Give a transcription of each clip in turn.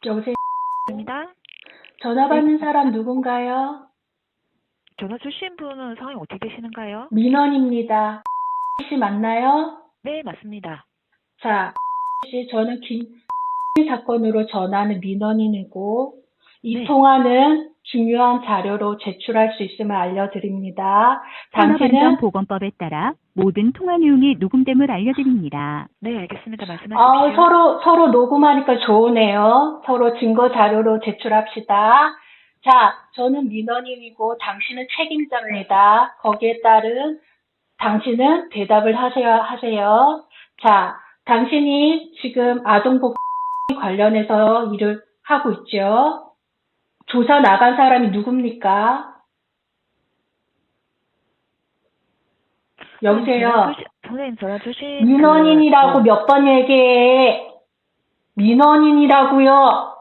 여보세요? 입니다. 전화 네, 받는 사람 누군가요? 전화 주신 분은 상황이 어떻게 되시는가요? 민원입니다. 씨 맞나요? 네, 맞습니다. 자, 씨, 저는 사건으로 전화하는 민원인이고, 이 네. 통화는 중요한 자료로 제출할 수 있음을 알려드립니다. 당신은 산업안전보건법에 따라 모든 통화 내용이 녹음됨을 알려드립니다. 네, 알겠습니다. 말씀하십시오. 서로 녹음하니까 좋으네요. 서로 증거 자료로 제출합시다. 자, 저는 민원인이고 당신은 책임자입니다. 거기에 따른 당신은 대답을 하세요. 자, 당신이 지금 아동복 관련해서 일을 하고 있죠. 조사 나간 사람이 누굽니까? 여보세요? 선생님, 전화 주신 민원인이라고 몇 번 얘기해. 민원인이라고요.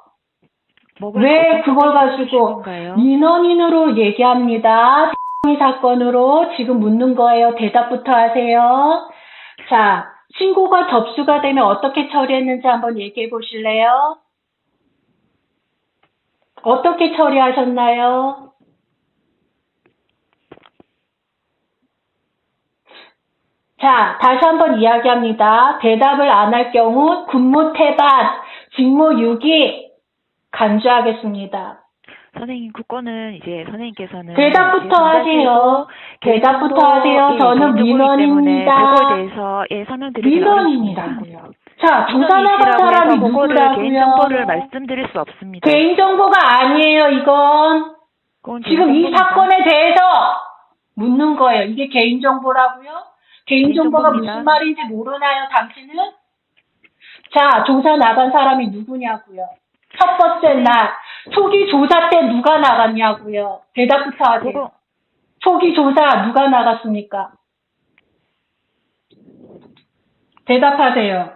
왜 그걸 가지고 민원인으로 얘기합니다. 사건으로 지금 묻는 거예요. 대답부터 하세요. 자, 신고가 접수가 되면 어떻게 처리했는지 한번 얘기해 보실래요? 어떻게 처리하셨나요? 자, 다시 한번 이야기합니다. 대답을 안 할 경우 군무 태반, 직무 유기 간주하겠습니다. 선생님, 그거는 이제 선생님께서는 대답부터 하세요. 대답부터 하세요. 저는 민원입니다. 그거에 대해서 설명드리기 민원인이라고요. 자, 조사 나간 사람이 누구라고요? 개인정보를 말씀드릴 수 없습니다. 개인정보가 아니에요, 이건. 지금 이 사건에 대해서 묻는 거예요. 이게 개인정보라고요? 개인정보가 무슨 말인지 모르나요, 당신은? 자, 조사 나간 사람이 누구냐고요? 첫 번째 날, 초기 조사 때 누가 나갔냐고요? 대답부터 하세요. 초기 조사 누가 나갔습니까? 대답하세요.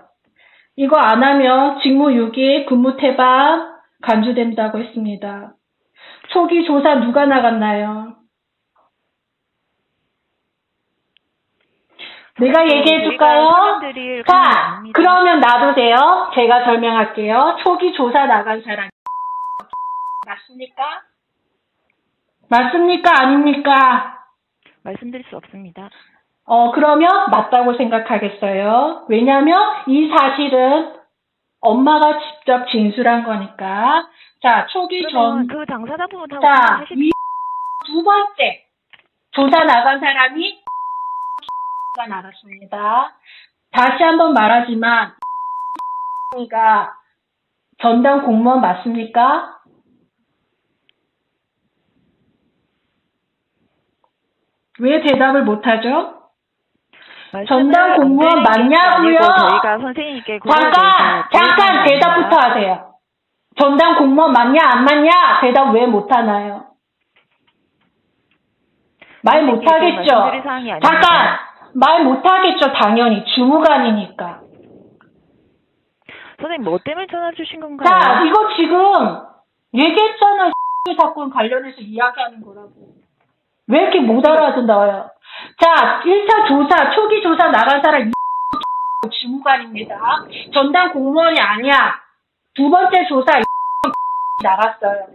이거 안 하면 직무유기, 근무태반 간주된다고 했습니다. 초기 조사 누가 나갔나요? 내가 얘기해 줄까요? 자, 그러면 놔두세요. 제가 설명할게요. 초기 조사 나간 사람 맞습니까? 맞습니까? 아닙니까? 말씀드릴 수 없습니다. 그러면 맞다고 생각하겠어요. 왜냐하면 이 사실은 엄마가 직접 진술한 거니까. 자, 초기 전. 그 당사자분하고 자, 두 번째 조사 나간 사람이 가 나갔습니다. 다시 한번 말하지만 가 전담 공무원 맞습니까? 왜 대답을 못하죠? 전담 공무원 맞냐고요? 저희가 선생님께 잠깐 대답부터 하세요. 전담 공무원 맞냐 안 맞냐? 대답 왜 못하나요? 말 못하겠죠? 잠깐! 말 못하겠죠, 당연히. 주무관이니까. 선생님, 뭐 때문에 전화 주신 건가요? 자, 이거 지금 얘기했잖아. 사건 관련해서 이야기하는 거라고. 왜 이렇게 못 알아듣나요? 자, 1차 조사, 초기 조사 나간 사람 주무관입니다. 전담 공무원이 아니야. 두 번째 조사 나갔어요.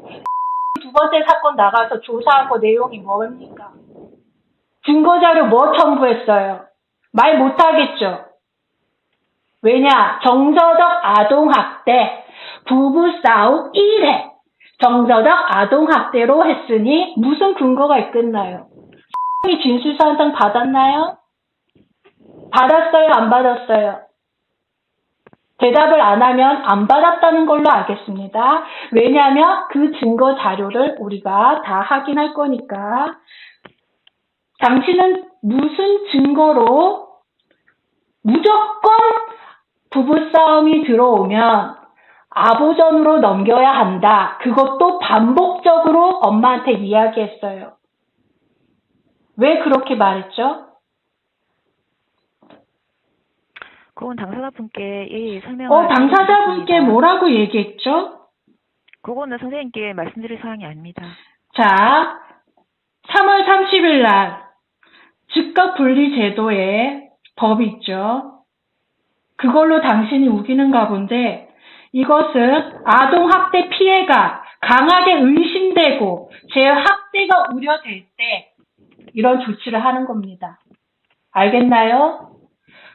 두 번째 사건 나가서 조사한 거 내용이 뭡니까? 증거자료 뭐 첨부했어요? 말 못하겠죠? 왜냐? 정서적 아동학대, 부부싸움 1회. 정서적 아동학대로 했으니 무슨 근거가 있겠나요? 진술서한장 받았나요? 받았어요? 안 받았어요? 대답을 안 하면 안 받았다는 걸로 알겠습니다. 왜냐하면 그 증거 자료를 우리가 다 확인할 거니까. 당신은 무슨 증거로 무조건 부부싸움이 들어오면 아보전으로 넘겨야 한다. 그것도 반복적으로 엄마한테 이야기했어요. 왜 그렇게 말했죠? 그건 당사자분께 설명을 당사자분께 뭐라고 얘기했죠? 그거는 선생님께 말씀드릴 사항이 아닙니다. 자, 3월 30일 날 즉각 분리 제도에 법이 있죠. 그걸로 당신이 우기는가 본데 이것은 아동학대 피해가 강하게 의심되고 재학대가 우려될 때 이런 조치를 하는 겁니다. 알겠나요?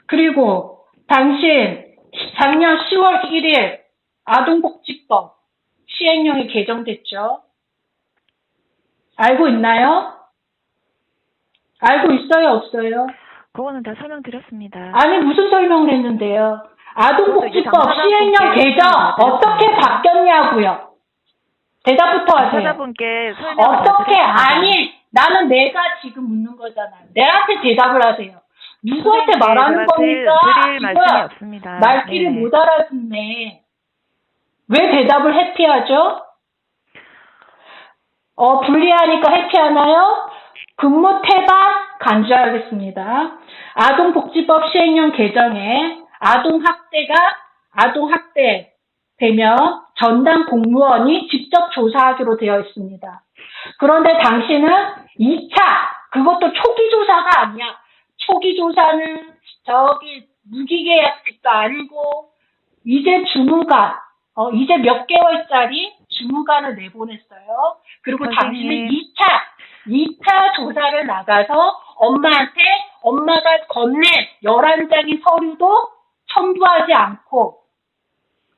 그리고 당신 작년 10월 1일 아동복지법 시행령이 개정됐죠? 알고 있나요? 알고 있어요, 없어요? 그거는 다 설명드렸습니다. 아니, 무슨 설명을 했는데요? 아동복지법 당사자분께 시행령 개정 어떻게 바뀌었냐고요? 대답부터 하세요. 당사자분께 설명을 다 어떻게? 드렸습니다. 아니, 나는 내가 지금 묻는 거잖아요. 내한테 대답을 하세요. 누구한테 선생님, 말하는 제가 겁니까? 드릴 말씀이 없습니다. 말귀를 네네. 못 알아듣네. 왜 대답을 회피하죠? 불리하니까 회피하나요? 근무 태반 간주하겠습니다. 아동복지법 시행령 개정에 아동학대 되면 전담 공무원이 직접 조사하기로 되어 있습니다. 그런데 당신은 2차, 그것도 초기 조사가 아니야. 초기 조사는 무기계약직도 아니고 이제 주무관, 이제 몇 개월짜리 주무관을 내보냈어요. 그리고 당신은 2차 조사를 나가서 엄마가 건넨 11장의 서류도 첨부하지 않고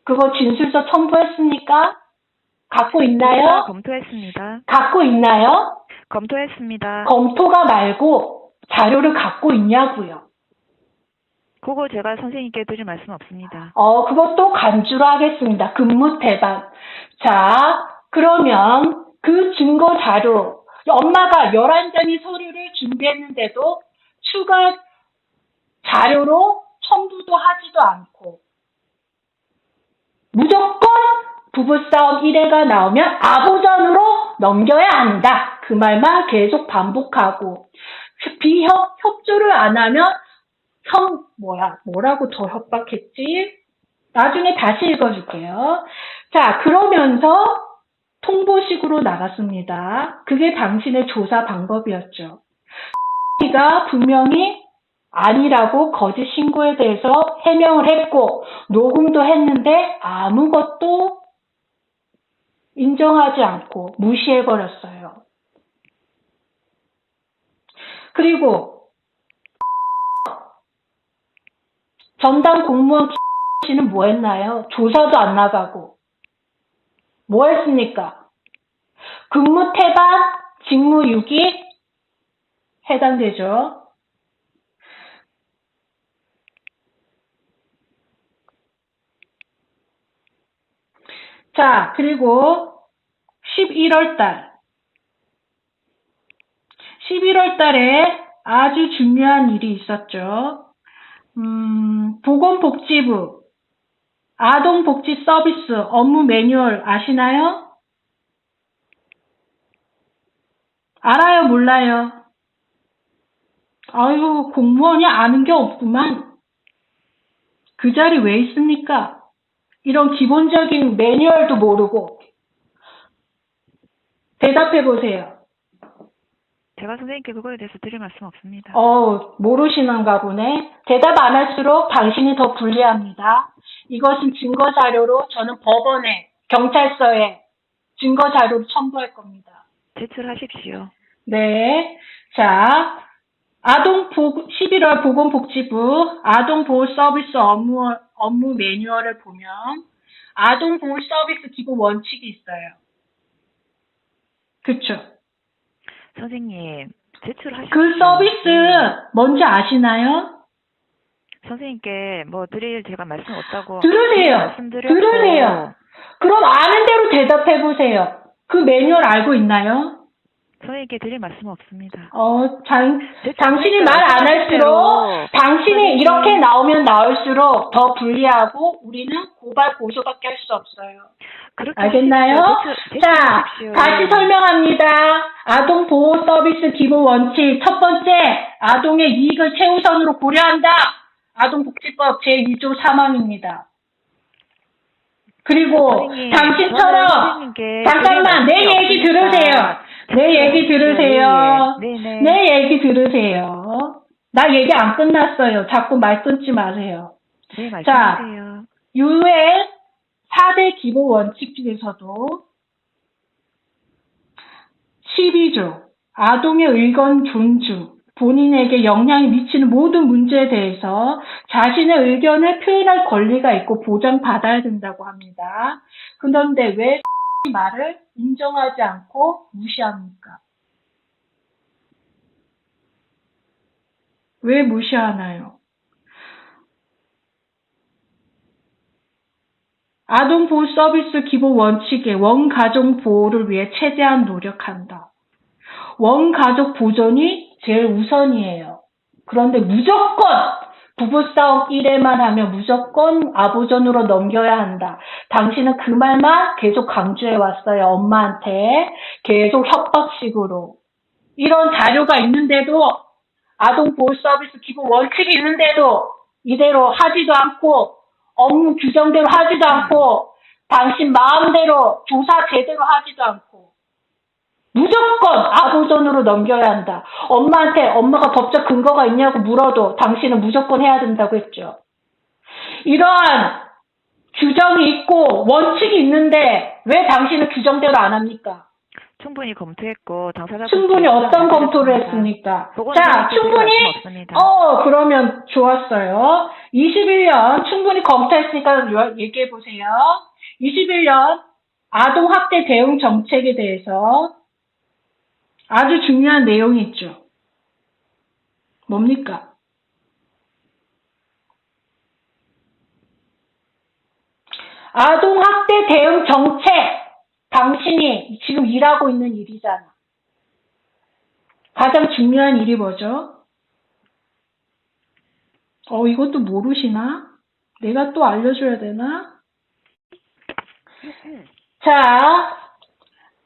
그거 진술서 첨부했습니까? 갖고 있나요? 검토했습니다. 갖고 있나요? 검토했습니다. 검토가 말고 자료를 갖고 있냐고요. 그거 제가 선생님께 드릴 말씀 없습니다. 그것도 간주로 하겠습니다. 근무 태반. 자, 그러면 그 증거 자료, 엄마가 11장의 서류를 준비했는데도 추가 자료로 첨부도 하지도 않고 무조건 부부싸움 1회가 나오면 아보전으로 넘겨야 한다. 그 말만 계속 반복하고 협조를 안 하면 뭐라고 더 협박했지? 나중에 다시 읽어줄게요. 자, 그러면서 통보식으로 나갔습니다. 그게 당신의 조사 방법이었죠. 가 분명히 아니라고 거짓 신고에 대해서 해명을 했고 녹음도 했는데 아무것도 인정하지 않고 무시해버렸어요. 그리고 전담 공무원 씨는 뭐 했나요? 조사도 안 나가고 뭐 했습니까? 근무 태반, 직무 유기 해당되죠. 자, 그리고 11월 달에 아주 중요한 일이 있었죠. 보건복지부 아동복지 서비스 업무 매뉴얼 아시나요? 알아요, 몰라요? 아유, 공무원이 아는 게 없구만. 그 자리 왜 있습니까? 이런 기본적인 매뉴얼도 모르고. 대답해 보세요. 제가 선생님께 그거에 대해서 드릴 말씀 없습니다. 모르시는가 보네. 대답 안 할수록 당신이 더 불리합니다. 이것은 증거 자료로 저는 법원에, 경찰서에 증거 자료를 첨부할 겁니다. 제출하십시오. 네. 자, 11월 보건복지부 아동보호 서비스 업무 매뉴얼을 보면 아동보호 서비스 기본 원칙이 있어요. 그쵸? 선생님, 제출하십시오. 그 서비스 뭔지 아시나요? 선생님께 뭐 드릴 제가 말씀 없다고 들으세요. 말씀드렸고 들으세요. 그럼 아는 대로 대답해 보세요. 그 매뉴얼 알고 있나요? 선생님께 드릴 말씀 없습니다. 당신이 말 안 할수록 당신이 이렇게 나오면 나올수록 더 불리하고 우리는 고발 고소밖에 할 수 없어요. 알겠나요? 자, 다시 설명합니다. 아동 보호 서비스 기본 원칙 첫 번째, 아동의 이익을 최우선으로 고려한다. 아동복지법 제2조 3항입니다. 그리고 당신처럼 잠깐만 내 얘기 들으세요. 내 얘기 들으세요. 내 얘기 들으세요. 나 얘기 안 끝났어요. 자꾸 말 끊지 마세요. 네, 말씀하세요. 자, 유엔 4대 기본 원칙 중에서도 12조 아동의 의견 존중, 본인에게 영향이 미치는 모든 문제에 대해서 자신의 의견을 표현할 권리가 있고 보장받아야 된다고 합니다. 그런데 왜 말을 인정하지 않고 무시합니까? 왜 무시하나요? 아동보호 서비스 기본 원칙에 원가족 보호를 위해 최대한 노력한다. 원가족 보존이 제일 우선이에요. 그런데 무조건 부부싸움 1회만 하면 무조건 아보존으로 넘겨야 한다. 당신은 그 말만 계속 강조해 왔어요. 엄마한테 계속 협박식으로. 이런 자료가 있는데도 아동보호 서비스 기본 원칙이 있는데도 이대로 하지도 않고 업무 규정대로 하지도 않고 당신 마음대로 조사 제대로 하지도 않고 무조건 아보존으로 넘겨야 한다. 엄마한테 엄마가 법적 근거가 있냐고 물어도 당신은 무조건 해야 된다고 했죠. 이러한 규정이 있고 원칙이 있는데 왜 당신은 규정대로 안 합니까? 충분히 검토했고 당사자 충분히 어떤 검토를 했습니까? 자, 충분히 그러면 좋았어요. 21년 충분히 검토했으니까 얘기해 보세요. 21년 아동학대 대응 정책에 대해서 아주 중요한 내용이 있죠. 뭡니까? 아동학대 대응 정책, 당신이 지금 일하고 있는 일이잖아. 가장 중요한 일이 뭐죠? 이것도 모르시나? 내가 또 알려줘야 되나? 자,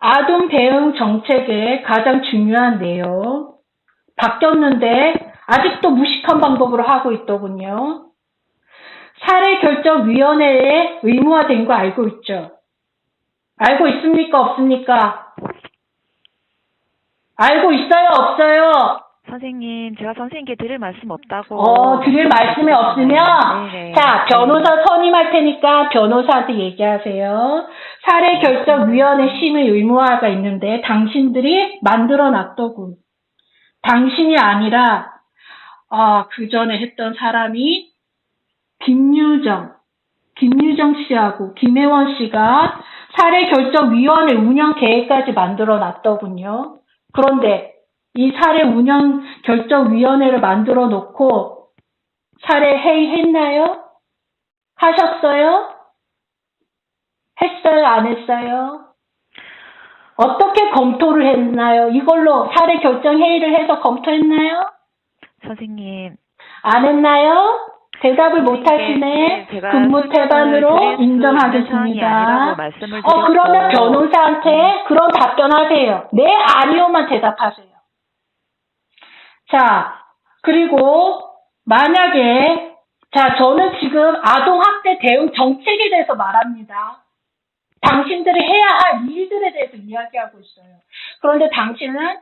아동 대응 정책의 가장 중요한 내용. 바뀌었는데 아직도 무식한 방법으로 하고 있더군요. 사례결정위원회에 의무화된 거 알고 있죠? 알고 있습니까? 없습니까? 알고 있어요? 없어요? 선생님, 제가 선생님께 드릴 말씀 없다고. 드릴 말씀이 없으면, 네네. 자, 변호사 선임할 테니까 변호사한테 얘기하세요. 사례결정위원회 심의 의무화가 있는데 당신들이 만들어 놨더군. 당신이 아니라, 그 전에 했던 사람이 김유정 씨하고 김혜원 씨가 사례결정위원회 운영 계획까지 만들어 놨더군요. 그런데 이 사례 운영 결정위원회를 만들어 놓고 사례 회의 했나요? 하셨어요? 했어요? 안 했어요? 어떻게 검토를 했나요? 이걸로 사례 결정 회의를 해서 검토했나요? 선생님. 안 했나요? 대답을 못 하시네. 근무 태반으로 인정하겠습니다. 그러면 변호사한테 그런 답변하세요. 네, 아니요만 대답하세요. 자, 그리고 만약에 저는 지금 아동학대 대응 정책에 대해서 말합니다. 당신들이 해야 할 일들에 대해서 이야기하고 있어요. 그런데 당신은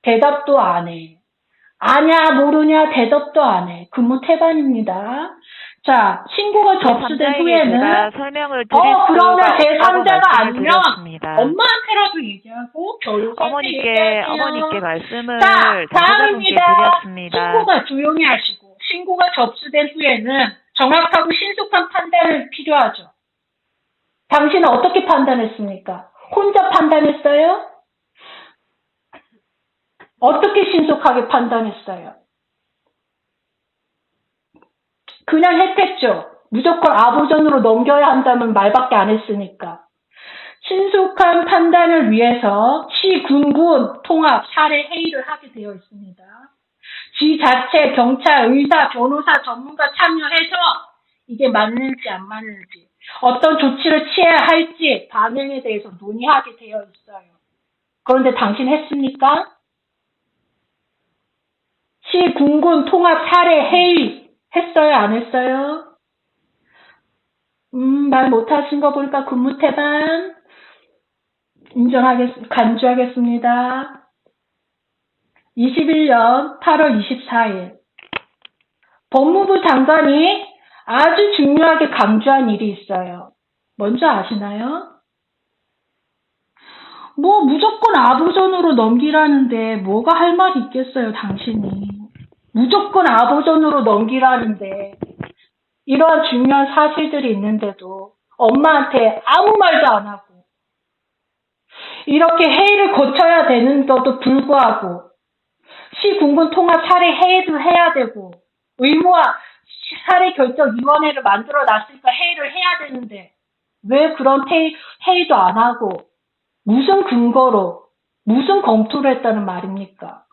대답도 안 해. 아냐, 모르냐, 대답도 안 해. 근무 태반입니다. 자, 신고가 접수된 후에는, 설명을 그러면 제3자가 아니면 엄마한테라도 얘기하고, 변호사한테 얘기하세요. 어머니께 말씀을 다음입니다. 신고가 조용히 하시고, 신고가 접수된 후에는 정확하고 신속한 판단을 필요하죠. 당신은 어떻게 판단했습니까? 혼자 판단했어요? 어떻게 신속하게 판단했어요? 그냥 했겠죠. 무조건 아보전으로 넘겨야 한다는 말밖에 안 했으니까. 신속한 판단을 위해서 시군군 통합 사례 회의를 하게 되어 있습니다. 지자체, 경찰, 의사, 변호사, 전문가 참여해서 이게 맞는지 안 맞는지, 어떤 조치를 취해야 할지 방향에 대해서 논의하게 되어 있어요. 그런데 당신 했습니까? 시군군 통합 사례 회의 했어요? 안 했어요? 말 못하신 거 보니까 근무 태반 간주하겠습니다. 21년 8월 24일 법무부 장관이 아주 중요하게 강조한 일이 있어요. 뭔지 아시나요? 뭐 무조건 아버전으로 넘기라는데 뭐가 할 말이 있겠어요, 당신이. 무조건 아버전으로 넘기라는데 이러한 중요한 사실들이 있는데도 엄마한테 아무 말도 안 하고 이렇게 회의를 거쳐야 되는데도 불구하고 시군군 통합 사례 회의도 해야 되고 의무화 사례 결정위원회를 만들어 놨으니까 회의를 해야 되는데 왜 그런 회의도 안 하고 무슨 근거로 무슨 검토를 했다는 말입니까?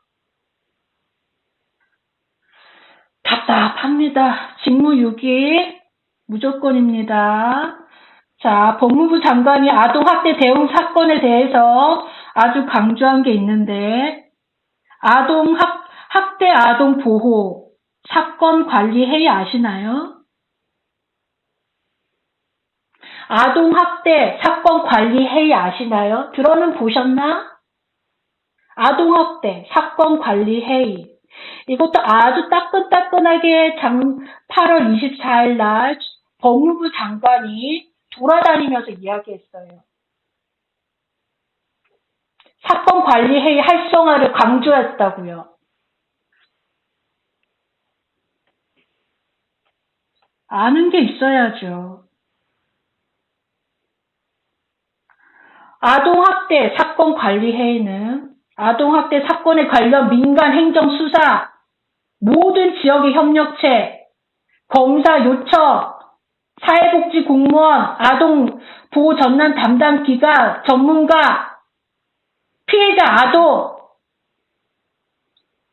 답답합니다. 직무유기 무조건입니다. 자, 법무부 장관이 아동학대 대응 사건에 대해서 아주 강조한 게 있는데 학대 아동 보호 사건 관리 회의 아시나요? 아동학대 사건 관리 회의 아시나요? 들어는 보셨나? 아동학대 사건 관리 회의. 이것도 아주 따끈따끈하게 8월 24일 날 법무부 장관이 돌아다니면서 이야기했어요. 사건 관리 회의 활성화를 강조했다고요. 아는 게 있어야죠. 아동학대 사건 관리 회의는 아동학대 사건에 관련 민간 행정 수사, 모든 지역의 협력체, 검사 요청, 사회복지 공무원, 아동 보호 전담 담당 기관, 전문가, 피해자 아동,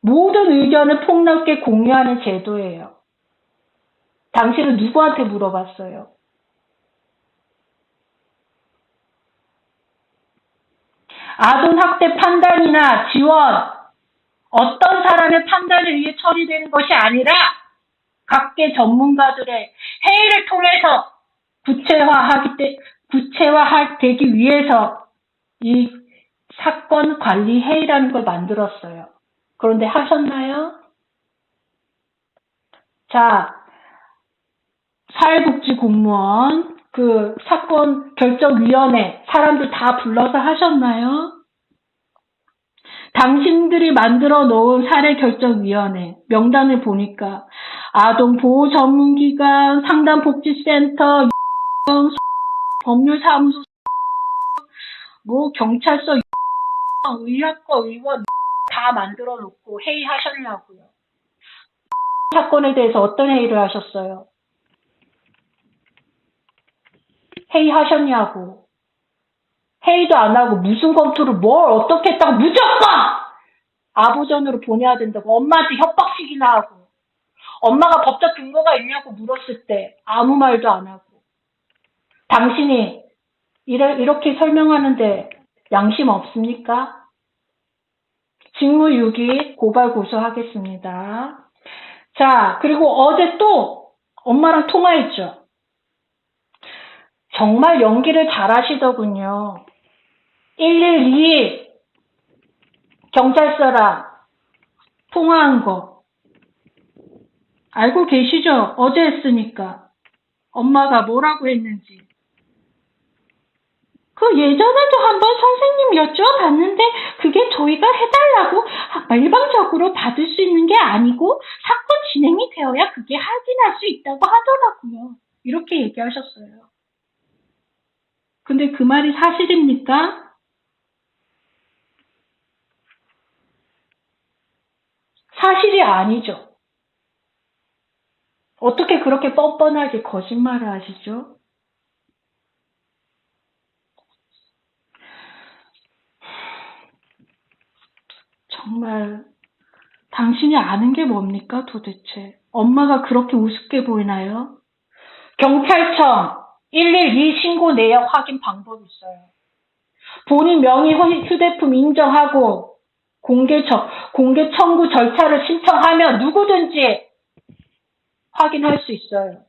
모든 의견을 폭넓게 공유하는 제도예요. 당신은 누구한테 물어봤어요? 아동학대 판단이나 지원, 어떤 사람의 판단에 의해 처리되는 것이 아니라 각계 전문가들의 회의를 통해서 구체화되기 위해서 이 사건 관리 회의라는 걸 만들었어요. 그런데 하셨나요? 자, 사회복지 공무원, 그 사건 결정위원회 사람들 다 불러서 하셨나요? 당신들이 만들어 놓은 사례결정위원회 명단을 보니까 아동보호전문기관, 상담복지센터, 법률사무소, 뭐 경찰서, 의학과 의원 다 만들어 놓고 회의하셨냐고요. 사건에 대해서 어떤 회의를 하셨어요? 회의하셨냐고. 회의도 안 하고 무슨 검토를 뭘 어떻게 했다고 무조건 아부전으로 보내야 된다고 엄마한테 협박식이나 하고 엄마가 법적 근거가 있냐고 물었을 때 아무 말도 안 하고 당신이 이렇게 설명하는데 양심 없습니까? 직무유기 고발 고소하겠습니다. 자, 그리고 어제 또 엄마랑 통화했죠. 정말 연기를 잘하시더군요. 112 경찰서랑 통화한 거 알고 계시죠? 어제 했으니까 엄마가 뭐라고 했는지. 그 예전에도 한번 선생님 여쭤봤는데 그게 저희가 해달라고 일방적으로 받을 수 있는 게 아니고 사건 진행이 되어야 그게 확인할 수 있다고 하더라고요. 이렇게 얘기하셨어요. 근데 그 말이 사실입니까? 사실이 아니죠. 어떻게 그렇게 뻔뻔하게 거짓말을 하시죠? 정말 당신이 아는 게 뭡니까 도대체? 엄마가 그렇게 우습게 보이나요? 경찰청 112 신고 내역 확인 방법이 있어요. 본인 명의 휴대폰 인정하고 공개 청구 절차를 신청하면 누구든지 확인할 수 있어요.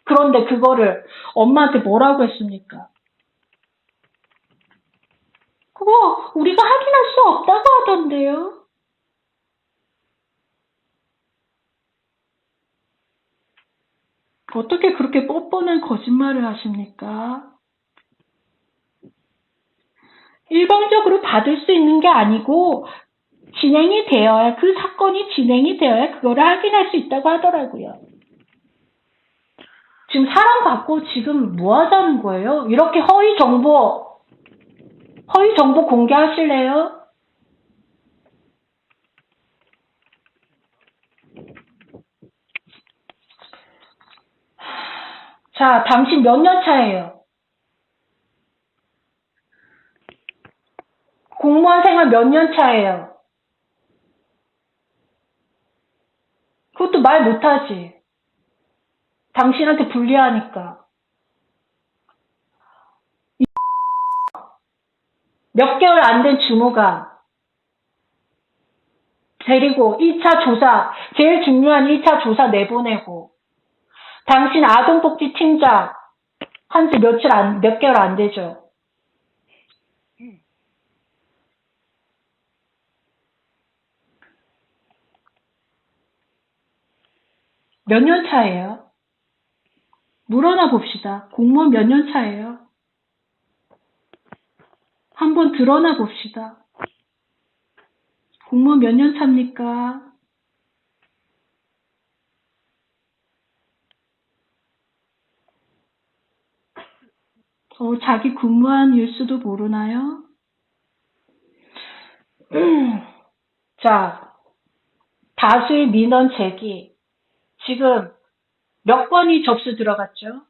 그런데 그거를 엄마한테 뭐라고 했습니까? 그거 우리가 확인할 수 없다고 하던데요. 어떻게 그렇게 뻔뻔한 거짓말을 하십니까? 일방적으로 받을 수 있는 게 아니고 진행이 되어야, 그 사건이 진행이 되어야 그거를 확인할 수 있다고 하더라고요. 지금 사람 갖고 지금 뭐 하자는 거예요? 이렇게 허위 정보 공개하실래요? 자, 당신 몇 년 차예요? 공무원 생활 몇 년 차예요? 그것도 말 못하지. 당신한테 불리하니까. 몇 개월 안 된 주무관 데리고 1차 조사, 제일 중요한 1차 조사 내보내고, 당신 아동복지팀장 한지 몇 개월 안 되죠. 몇 년 차예요? 물어나 봅시다. 공무원 몇 년 차예요? 한번 드러나 봅시다. 공무원 몇 년 차입니까? 자기 근무한 일수도 모르나요? 자, 다수의 민원 제기. 지금 몇 건이 접수 들어갔죠?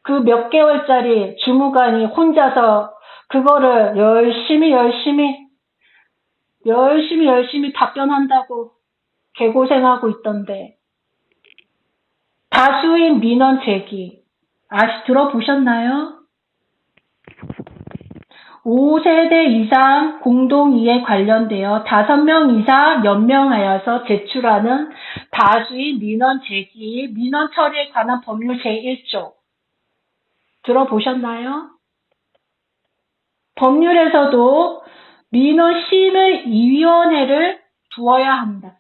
그 몇 개월짜리 주무관이 혼자서 그거를 열심히 답변한다고 개고생하고 있던데. 다수의 민원 제기. 들어보셨나요? 5세대 이상 공동이해 관련되어 5명 이상 연명하여서 제출하는 다수의 민원 제기, 민원 처리에 관한 법률 제1조. 들어보셨나요? 법률에서도 민원심의위원회를 두어야 한다.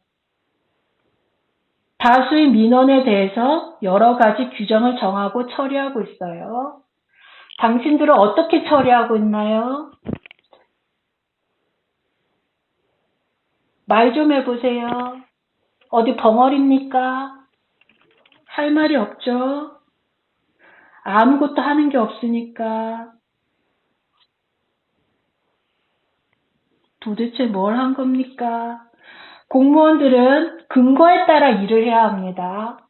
다수의 민원에 대해서 여러 가지 규정을 정하고 처리하고 있어요. 당신들은 어떻게 처리하고 있나요? 말 좀 해보세요. 어디 벙어리입니까? 할 말이 없죠? 아무것도 하는 게 없으니까. 도대체 뭘 한 겁니까? 공무원들은 근거에 따라 일을 해야 합니다.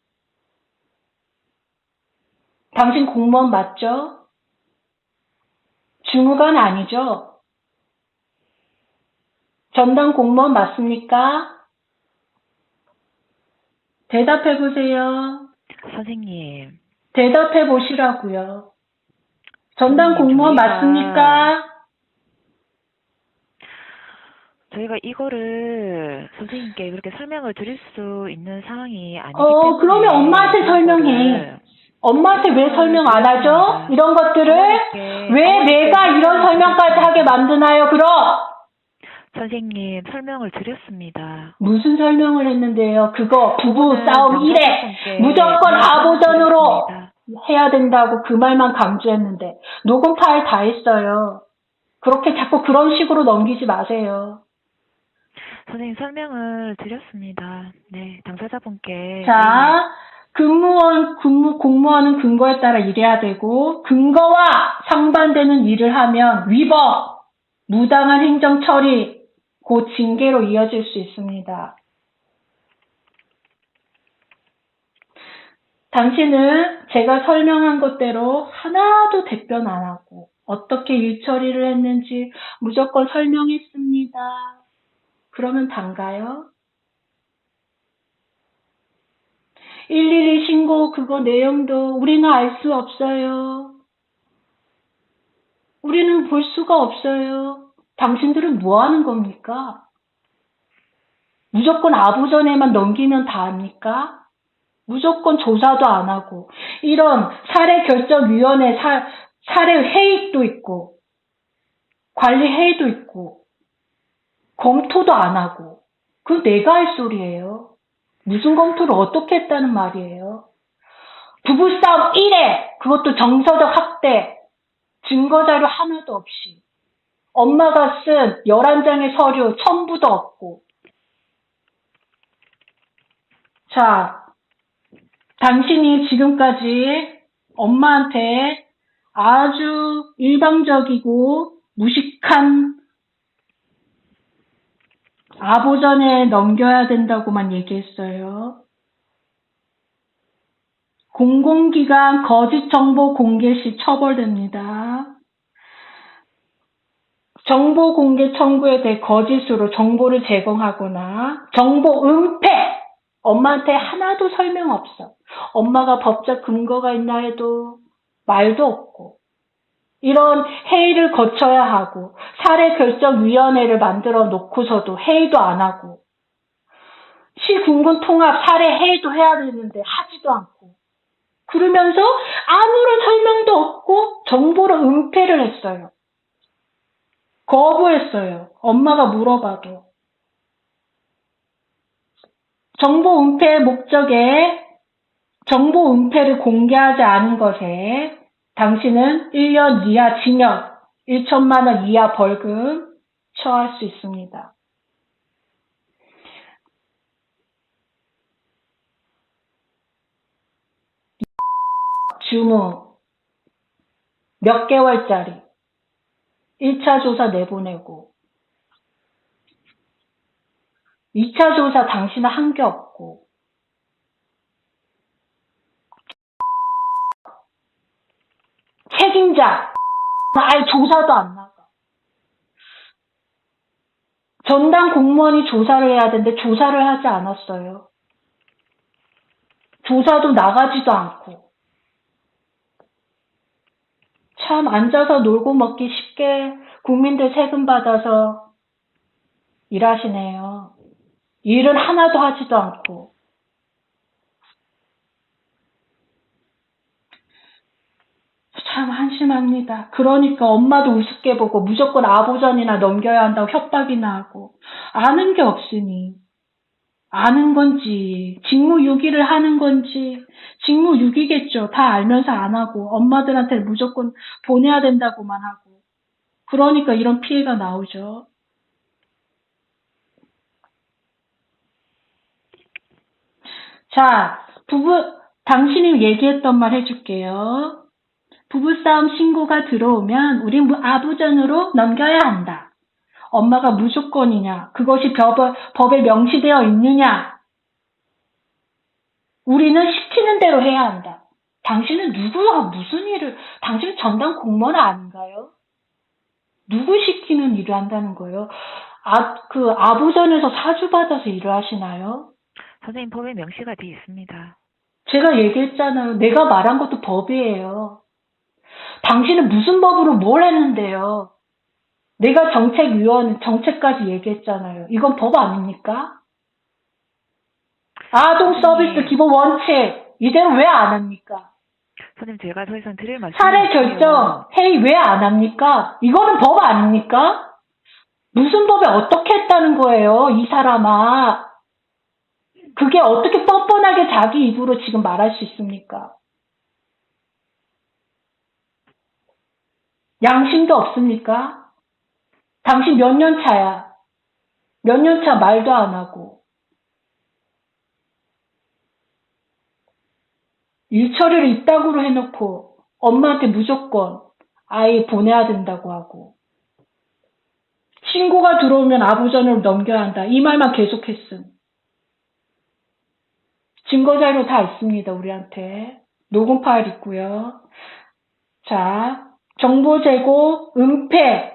당신 공무원 맞죠? 주무관 아니죠? 전담 공무원 맞습니까? 대답해 보세요. 선생님. 대답해 보시라고요. 전담 선생님, 공무원 맞습니까? 저희가 이거를 선생님께 그렇게 설명을 드릴 수 있는 상황이 아니기 때문에. 그러면 엄마한테 설명해. 엄마한테 왜 설명 안 하죠? 이런 것들을 왜 내가 이런 설명까지 하게 만드나요? 그럼 선생님 설명을 드렸습니다. 무슨 설명을 했는데요? 그거 부부 그거는 싸움 이래 당사자분께 무조건 아보전으로 드렸습니다. 해야 된다고 그 말만 강조했는데 녹음 파일 다 했어요. 그렇게 자꾸 그런 식으로 넘기지 마세요. 선생님 설명을 드렸습니다. 네, 당사자분께. 자, 공무원은 근거에 따라 일해야 되고, 근거와 상반되는 일을 하면 위법, 무당한 행정 처리, 곧 징계로 이어질 수 있습니다. 당신은 제가 설명한 것대로 하나도 답변 안 하고, 어떻게 일 처리를 했는지 무조건 설명했습니다. 그러면 단가요? 112 신고 그거 내용도 우리는 알 수 없어요. 우리는 볼 수가 없어요. 당신들은 뭐 하는 겁니까? 무조건 아부전에만 넘기면 다 합니까? 무조건 조사도 안 하고 이런 사례결정위원회 사례회의도 있고 관리회의도 있고 검토도 안 하고 그건 내가 할 소리예요. 무슨 검토를 어떻게 했다는 말이에요. 부부싸움 1회 그것도 정서적 학대 증거자료 하나도 없이 엄마가 쓴 11장의 서류 첨부도 없고. 자, 당신이 지금까지 엄마한테 아주 일방적이고 무식한 아보전에 넘겨야 된다고만 얘기했어요. 공공기관 거짓 정보 공개 시 처벌됩니다. 정보 공개 청구에 대해 거짓으로 정보를 제공하거나 정보 은폐! 엄마한테 하나도 설명 없어. 엄마가 법적 근거가 있나 해도 말도 없고. 이런 회의를 거쳐야 하고 사례결정위원회를 만들어 놓고서도 회의도 안 하고 시군군 통합 사례 회의도 해야 되는데 하지도 않고 그러면서 아무런 설명도 없고 정보를 은폐를 했어요. 거부했어요. 엄마가 물어봐도. 정보 은폐의 목적에 정보 은폐를 공개하지 않은 것에 당신은 1년 이하 징역, 1천만 원 이하 벌금 처할 수 있습니다. 주무 몇 개월짜리 1차 조사 내보내고 2차 조사 당신은 한 게 없고 책임자 아예 조사도 안 나가. 전담 공무원이 조사를 해야 되는데 조사를 하지 않았어요. 조사도 나가지도 않고. 참 앉아서 놀고 먹기 쉽게 국민들 세금 받아서 일하시네요. 일은 하나도 하지도 않고. 참 한심합니다. 그러니까 엄마도 우습게 보고 무조건 아보전이나 넘겨야 한다고 협박이나 하고 아는 게 없으니 아는 건지 직무유기를 하는 건지 직무유기겠죠. 다 알면서 안 하고 엄마들한테 무조건 보내야 된다고만 하고 그러니까 이런 피해가 나오죠. 자, 당신이 얘기했던 말 해줄게요. 부부싸움 신고가 들어오면 우린 아부전으로 넘겨야 한다. 엄마가 무조건이냐? 그것이 법에 명시되어 있느냐? 우리는 시키는 대로 해야 한다. 당신은 누구와 무슨 일을, 당신은 전담 공무원 아닌가요? 누구 시키는 일을 한다는 거예요? 아부전에서 사주받아서 일을 하시나요? 선생님, 법에 명시가 돼 있습니다. 제가 얘기했잖아요. 내가 말한 것도 법이에요. 당신은 무슨 법으로 뭘 했는데요? 내가 정책까지 얘기했잖아요. 이건 법 아닙니까? 아동 서비스 기본 원칙, 이대로 왜 안 합니까? 선생님, 제가 더 이상 드릴 말씀이 사례 결정 회의 왜 안 합니까? 이거는 법 아닙니까? 무슨 법에 어떻게 했다는 거예요, 이 사람아? 그게 어떻게 뻔뻔하게 자기 입으로 지금 말할 수 있습니까? 양심도 없습니까? 당신 몇 년 차야? 몇 년 차 말도 안 하고. 일 처리를 이따구로 해놓고 엄마한테 무조건 아이 보내야 된다고 하고. 신고가 들어오면 아부전으로 넘겨야 한다. 이 말만 계속했음. 증거자료 다 있습니다, 우리한테. 녹음 파일 있고요. 자, 정보 제공, 은폐.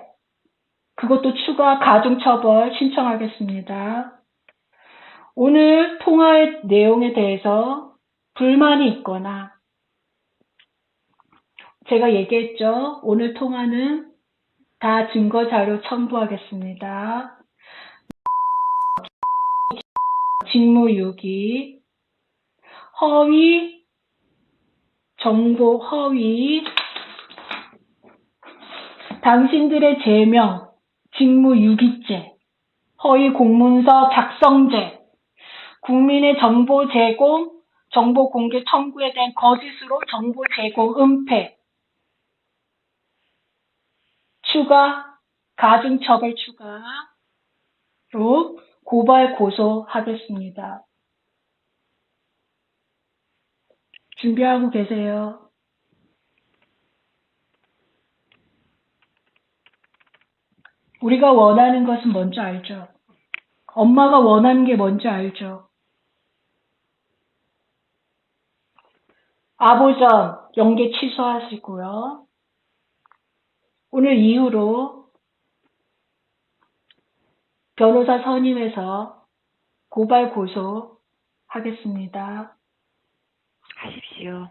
그것도 추가 가중처벌 신청하겠습니다. 오늘 통화의 내용에 대해서 불만이 있거나 제가 얘기했죠. 오늘 통화는 다 증거자료 첨부하겠습니다. 직무유기, 허위, 정보 허위, 당신들의 제명, 직무유기죄, 허위 공문서 작성죄, 국민의 정보 제공, 정보 공개 청구에 대한 거짓으로 정보 제공 은폐, 추가 가중처벌 추가로 고발 고소하겠습니다. 준비하고 계세요. 우리가 원하는 것은 뭔지 알죠? 엄마가 원하는 게 뭔지 알죠? 아보전 연계 취소하시고요. 오늘 이후로 변호사 선임해서 고발 고소하겠습니다. 하십시오.